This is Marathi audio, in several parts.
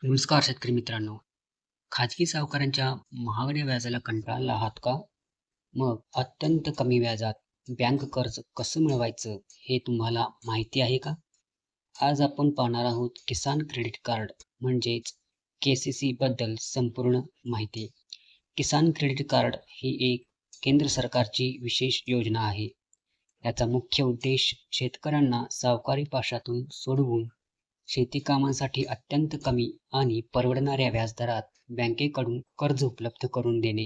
नमस्कार शेतकरी मित्रांनो. खाजगी सावकारांच्या महागड्या व्याजाला कंटाळला आहात का? मग अत्यंत कमी व्याजात बँक कर्ज कसं मिळवायचं हे तुम्हाला माहिती आहे का? आज आपण पाहणार आहोत किसान क्रेडिट कार्ड म्हणजेच KCC बद्दल संपूर्ण माहिती. किसान क्रेडिट कार्ड ही एक केंद्र सरकारची विशेष योजना आहे. याचा मुख्य उद्देश शेतकऱ्यांना सावकारी पाशातून सोडवून शेती कामांसाठी अत्यंत कमी आणि परवडणाऱ्या व्याजदरात बँकेकडून कर्ज उपलब्ध करून देणे.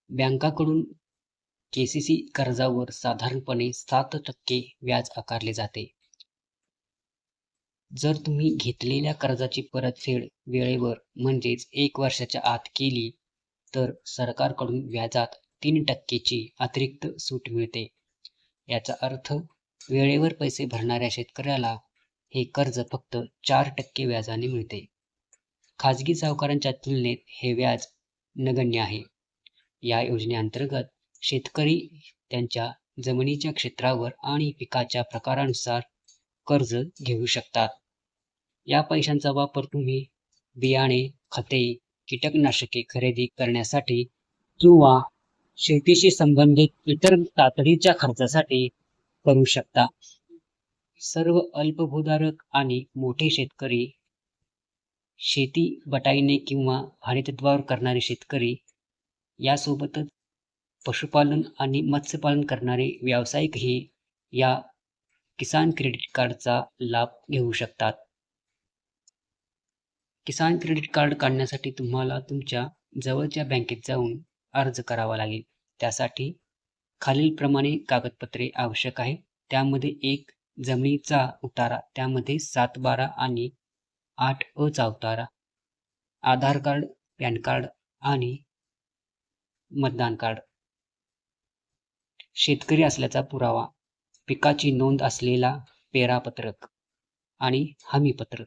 बँकाकडून KCC कर्जावर साधारणपणे 7% व्याज आकारले जाते. जर तुम्ही घेतलेल्या कर्जाची परतफेड वेळेवर म्हणजेच 1 वर्षाच्या आत केली तर सरकारकडून व्याजात 3%ची अतिरिक्त सूट मिळते. याचा अर्थ वेळेवर पैसे भरणाऱ्या शेतकऱ्याला हे कर्ज फक्त 4% व्याजाने मिळते. खाजगी सावकारांच्या तुलनेत हे व्याज नगण्य आहे. या योजनेअंतर्गत शेतकरी त्यांच्या जमिनीच्या क्षेत्रावर आणि पिकाच्या प्रकारानुसार कर्ज घेऊ शकतात. या पैशांचा वापर तुम्ही बियाणे, खते, कीटकनाशके खरेदी करण्यासाठी किंवा शेतीशी संबंधित इतर तातडीच्या खर्चासाठी करू शकता. सर्व अल्पभूधारक आणि मोठे शेतकरी, शेती बटाईने किंवा भाडेतत्त्वावर करणारे शेतकरी, यासोबतच पशुपालन आणि मत्स्यपालन करणारे व्यावसायिकही या किसान क्रेडिट कार्डचा लाभ घेऊ शकतात. किसान क्रेडिट कार्ड काढण्यासाठी तुम्हाला तुमच्या जवळच्या बँकेत जाऊन अर्ज करावा लागेल. त्यासाठी खालीलप्रमाणे कागदपत्रे आवश्यक आहे. त्यामध्ये एक जमिनीचा उतारा, त्यामध्ये 7/12 आणि 8A चा उतारा, आधार कार्ड, पॅन कार्ड आणि मतदान कार्ड, शेतकरी असल्याचा पुरावा, पिकाची नोंद असलेला पेरापत्रक आणि हमीपत्र.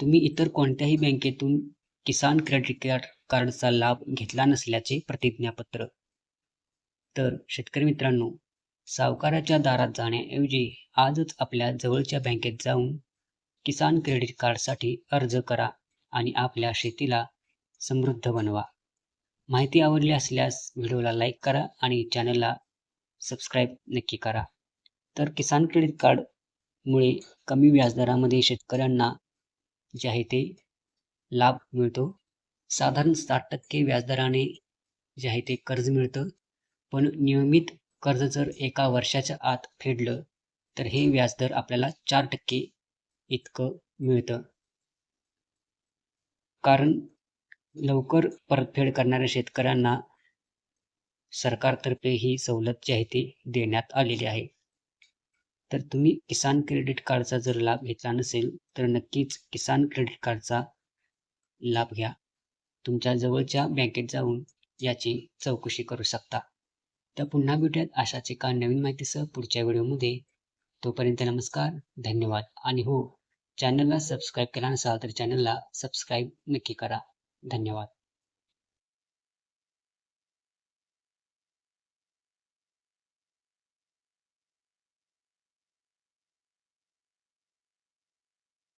तुम्ही इतर कोणत्याही बँकेतून किसान क्रेडिट कार्डचा लाभ घेतला नसल्याचे प्रतिज्ञापत्र. तर शेतकरी मित्रांनो, सावकाराच्या दारात जाण्याऐवजी आजच आपल्या जवळच्या बँकेत जाऊन किसान क्रेडिट कार्डसाठी अर्ज करा आणि आपल्या शेतीला समृद्ध बनवा. माहिती आवडली असल्यास व्हिडिओला लाईक करा आणि चॅनलला सबस्क्राईब नक्की करा. तर किसान क्रेडिट कार्डमुळे कमी व्याजदरामध्ये शेतकऱ्यांना जे आहे ते लाभ मिळतो. साधारण 7% व्याजदराने जे आहे ते कर्ज मिळतं. पण नियमित कर्ज जर 1 वर्षाच्या आत फेडलं तर हे व्याजदर आपल्याला 4% इतकं मिळतं. कारण लवकर परतफेड करणाऱ्या शेतकऱ्यांना सरकारतर्फे ही सवलत जी आहे ती देण्यात आलेली आहे. तर तुम्ही किसान क्रेडिट कार्डचा जर लाभ घेतला नसेल तर नक्कीच किसान क्रेडिट कार्डचा लाभ घ्या. तुमच्या जवळच्या बँकेत जाऊन याची चौकशी करू शकता. तर पुन्हा भेटूयात अशाच एका नवीन माहितीसह पुढच्या व्हिडिओमध्ये. तोपर्यंत नमस्कार, धन्यवाद आणि हो, चॅनलला सबस्क्राईब केला नसाल तर चॅनलला सबस्क्राईब नक्की करा. धन्यवाद.